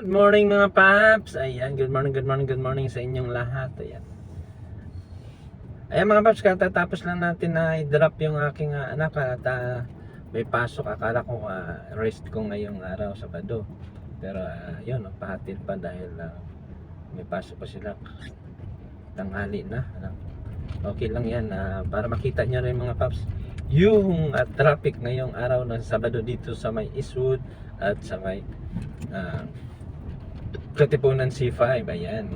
Good morning mga paps. Ayan, good morning sa inyong lahat. Ayan. Ayan mga paps, katatapos lang natin na i-drop yung aking anak at may pasok. Akala ko rest ko ngayong araw, Sabado. Pero yun, pahatid pa dahil may pasok pa sila. Tanghali na. Okay lang yan para makita nyo rin mga paps yung traffic ngayong araw ng Sabado dito sa may Eastwood at sa may Katipunan C5. Ayan.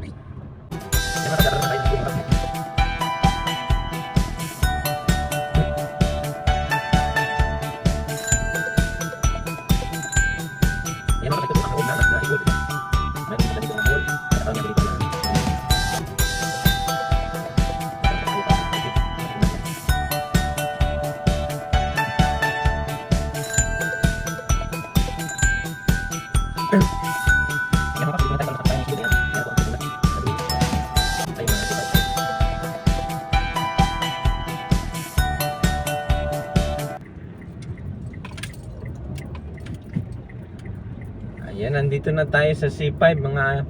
Ayan, nandito na tayo sa C5 mga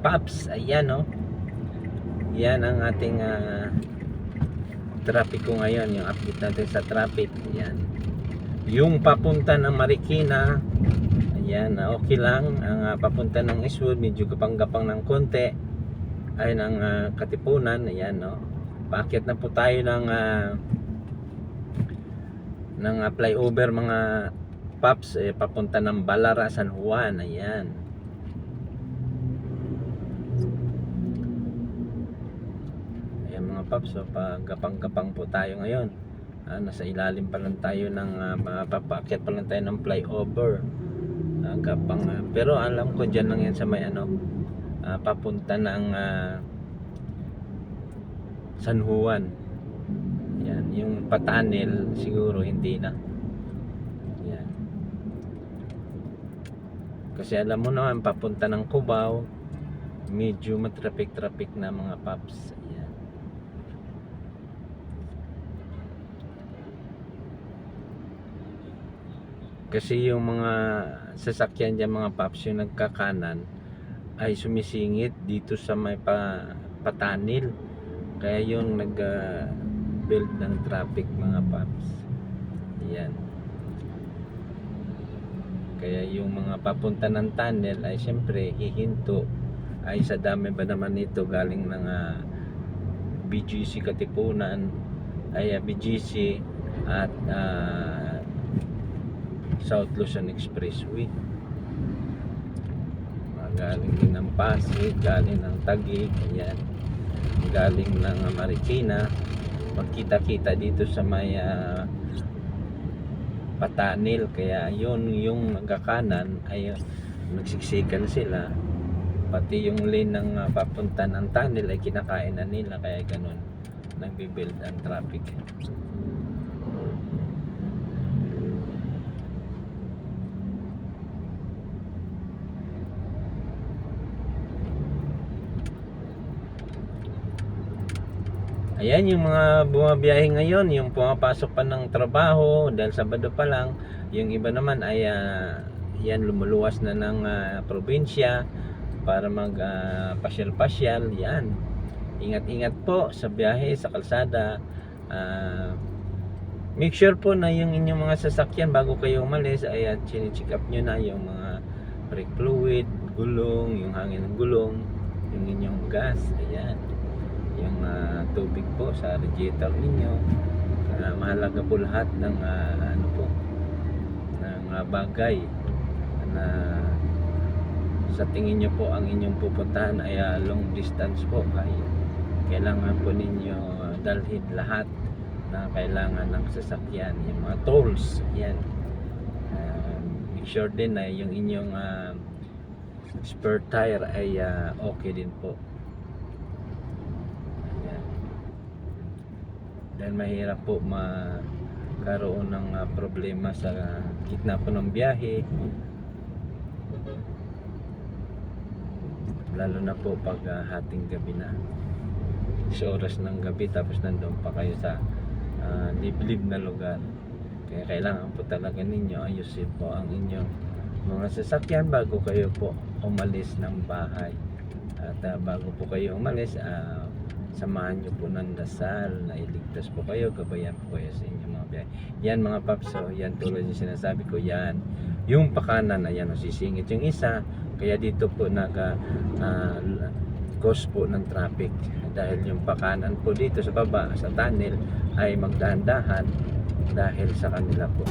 paps. Ayan oh. Yan ang ating traffic ko ngayon, yung update natin sa traffic. Ayan. Yung papunta ng Marikina, ayan, okay lang. Ang papunta ng Eastwood, medyo gapang-gapang ng konti. Ayun ang Katipunan, ayan no. Paakyat na po tayo ng flyover mga paps, papunta ng Balara, San Juan. Ayan. Ayan mga paps, so pagapang-gapang po tayo ngayon. Nasa ilalim pa lang tayo ng papaakyat pa lang tayo ng flyover. Gapang, pero alam ko dyan lang yan sa may papunta ng San Juan. Yan, yung Patanil siguro hindi na. Yan. Kasi alam mo naman papunta ng Cubao, medyo matraffic na mga paps. Yan. Kasi yung mga sasakyan diyan mga paps, yung nagkakanan ay sumisingit dito sa may Patanil. Kaya yung build ng traffic mga paps. Yan. Kaya yung mga papunta ng tunnel ay siyempre hihinto. Ay sa dami ba naman ito galing ng BGC Katipunan, ay BGC at South Luzon Expressway. Galing din ng Pasig, galing ng Taguig, ayan, galing ng Marikina. Magkita-kita dito sa may Patanil. Kaya yun yung nagkakanan ay nagsiksikan sila, pati yung lane ng papunta ng tunnel ay kinakain na nila. Kaya ganun nagbibuild ang traffic. Ayan yung mga bumabiyahe ngayon, yung pumapasok pa ng trabaho dahil Sabado pa lang. Yung iba naman ay yan lumuluwas na ng probinsya para mag pasyal-pasyal. Yan. Ingat-ingat po sa biyahe, sa kalsada. Make sure po na yung inyong mga sasakyan bago kayo umalis ay chine-check up nyo na yung mga brake fluid, gulong, yung hangin ng gulong, yung inyong gas. Ayan. Yung tubig po sa radiator ninyo. Mahalaga po lahat ng ng bagay na sa tingin nyo po ang inyong pupuntahan ay long distance po. Kailangan po ninyo dalhin lahat na kailangan ng sasakyan, yung mga tolls. Yan. Make sure din na yung inyong spare tire ay okay din po. Dahil mahirap po magkaroon ng problema sa gitna po ng biyahe, lalo na po pag hating gabi na, sa oras ng gabi, tapos nandun pa kayo sa liblib na lugar. Kaya kailangan po talaga ninyo ayusin po ang inyong mga sasakyan bago kayo po umalis ng bahay. At bago po kayo umalis, samahan nyo po ng dasal na iligtas po kayo, gabayan po kayo sa inyong mga biyahe. Yan mga paps, so yan tulad yung sinasabi ko, yan yung pakanan na yan, sisingit yung isa, kaya dito po cause po ng traffic dahil yung pakanan po dito sa baba sa tunnel ay magdahan-dahan dahil sa kanila po.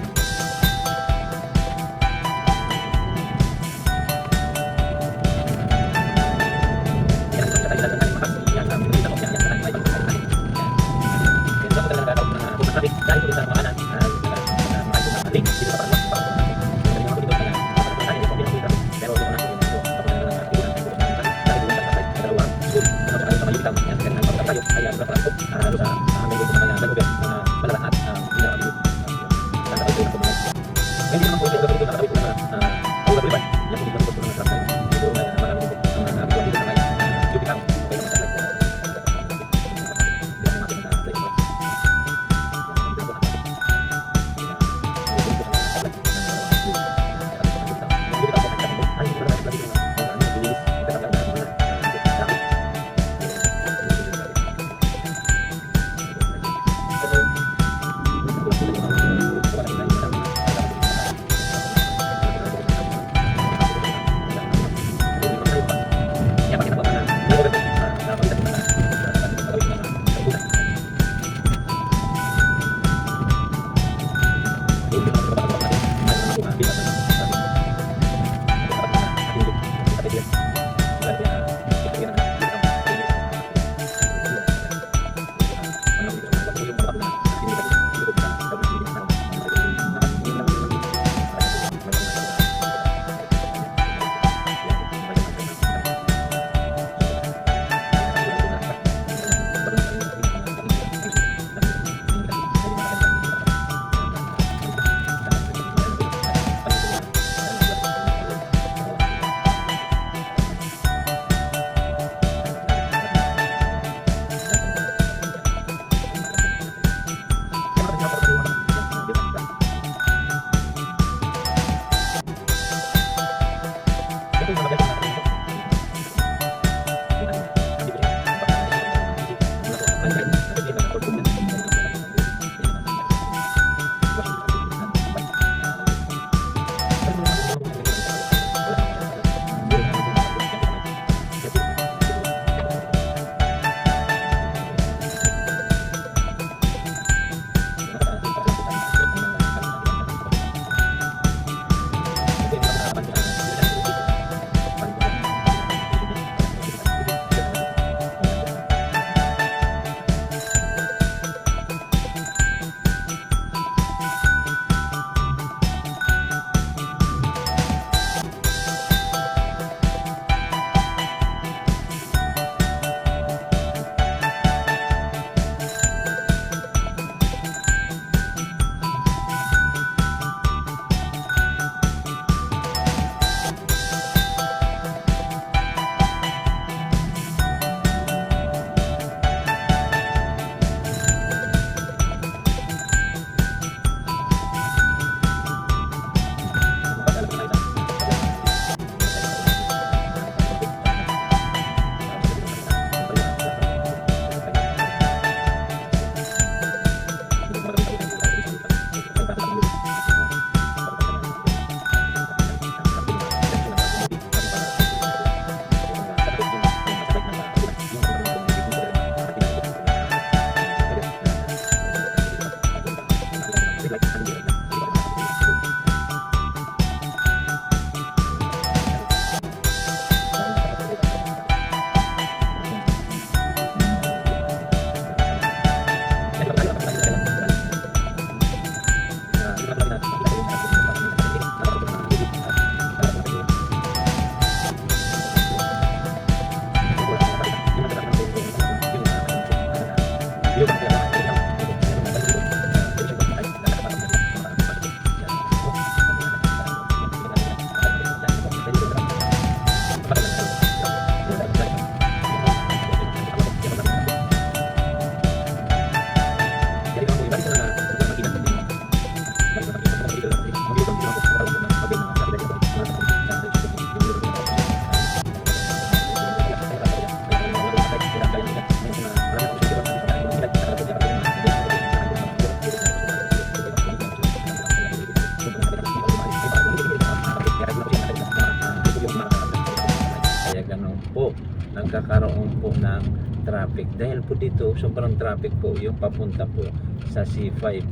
po nagkakaroon po ng traffic. Dahil po dito sobrang traffic po yung papunta po sa C5.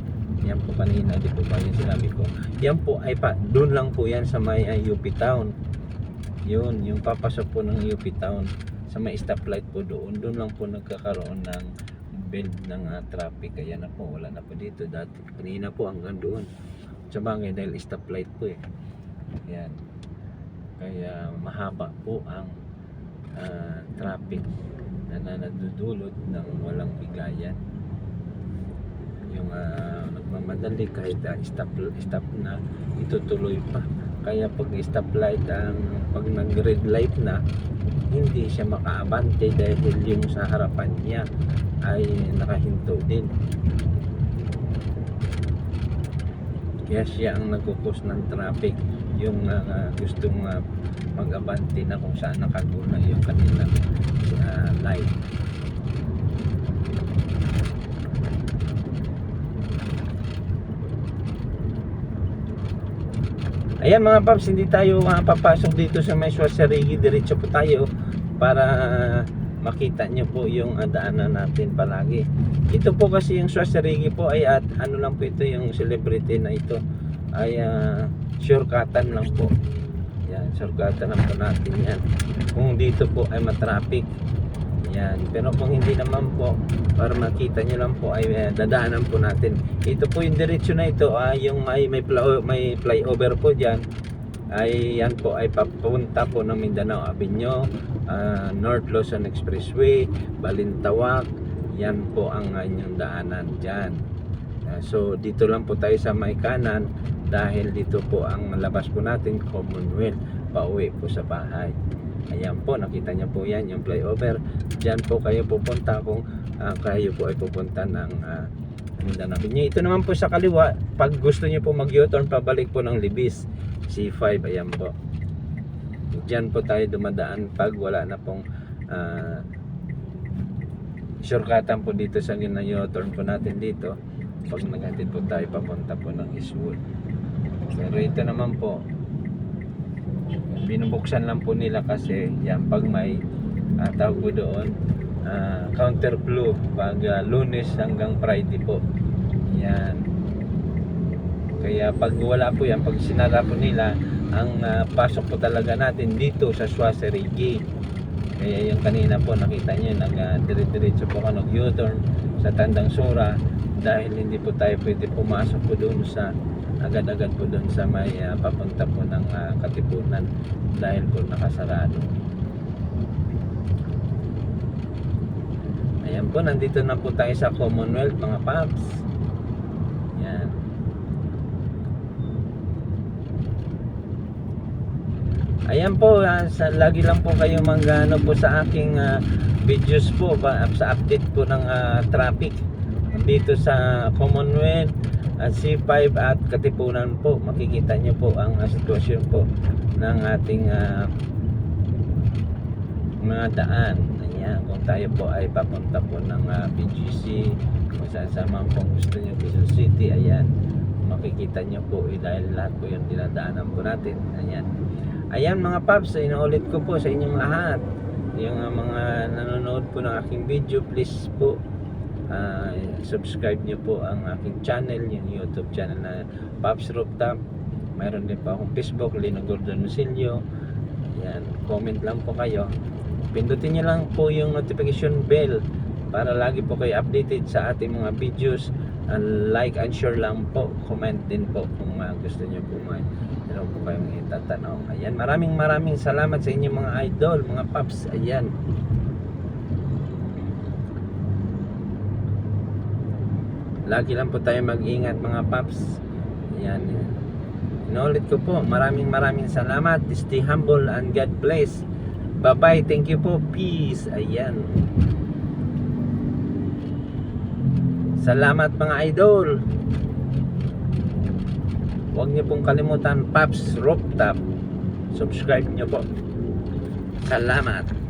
Yan po kanina, di po ba yung sinabi ko. Yan po ay doon lang po yan sa may UP Town. Yun, yung papasok po ng UP Town sa may stoplight po doon. Doon lang po nagkakaroon ng build ng traffic. Kaya na po, wala na po dito. Dati, kanina po hanggang doon. Sa bagay dahil stoplight po eh. Yan. Kaya mahaba po ang traffic na nadudulot ng walang bigayan. Yung nagmamadali kahit stop na, itutuloy pa. Kaya pag stoplight pag nag-red light na, hindi siya makaabante dahil yung sa harapan niya ay nakahinto din. Kaya siya ang nagkukos ng traffic, yung gustong mag-abante na kung saan nakaguna yung kanilang light. Ayan mga paps, hindi tayo papasok dito sa may Suasarigi. Diretso po tayo para makita nyo po yung daanan natin palagi. Ito po kasi yung Suasarigi po ay ano lang po ito, yung celebrity na ito ay shortcutan lang po. Yan, shortcutan lang po natin yan. Kung dito po ay matraffic. Yan, pero kung hindi naman po, para makita nyo lang po ay dadaanan po natin. Ito po yung diretsyo na ito, yung may flyover po dyan, ay yan po ay papunta po ng Mindanao Avenue, North Luzon Expressway, Balintawak. Yan po ang inyong daanan dyan. So dito lang po tayo sa may kanan dahil dito po ang labas po natin, Commonwealth, pauwi po sa bahay. Ayan po, nakita niyo po yan, yung flyover. Diyan po kayo pupunta kung kayo po ay pupunta ng Mindanao Avenue. Ito naman po sa kaliwa, pag gusto niyo po mag-U-turn pabalik po ng Libis, C5, ayan po. Diyan po tayo dumadaan pag wala na pong shortcutan po dito sa gina-U-turn po natin dito. Pag naghatid po tayo papunta po ng Eastwood. Pero ito naman po, binubuksan lang po nila kasi yan pag may tawag po doon counter flow pag Lunes hanggang Friday po yan. Kaya pag wala po yan, pag sinara po nila, ang pasok po talaga natin dito sa Suasarigi. Kaya yung kanina po nakita nyo dire-diretso po ka nag-U-turn sa Tandang Sora dahil hindi po tayo pwede pumasok po doon sa agad-agad po doon sa may papunta po ng Katipunan dahil po nakasarado. Ayan po, nandito na po tayo sa Commonwealth mga paps. Yan. Ayan po, lagi lang po kayo mag-ano po sa aking videos po sa update po ng traffic dito sa Commonwealth at C5 at Katipunan po. Makikita nyo po ang sitwasyon po ng ating mga daan. Ayan, kung tayo po ay papunta po ng BGC, kung saan man kung gusto nyo Quezon City, ayan, makikita nyo po dahil lahat po yung dinadaanan po natin. Ayan mga paps, inuulit ko po sa inyong lahat, yung mga nanonood po ng aking video, please po subscribe nyo po ang aking channel, yung YouTube channel na Paps Rooftop. Mayroon din po akong Facebook, Lino Gordon Musilio. Yan, comment lang po kayo, pindutin nyo lang po yung notification bell para lagi po kayo updated sa ating mga videos. Like and share lang po, comment din po kung gusto nyo po meron po kayong itatanong. Ayan, maraming salamat sa inyong mga idol, mga paps. Ayan, lagi lang po tayo mag-ingat mga paps. Ayan, inulit ko po, maraming salamat. Stay humble and God bless. Bye bye, thank you po, peace. Ayan, salamat mga idol. Huwag niyo pong kalimutan, Paps Rooftop, subscribe niyo po. Salamat.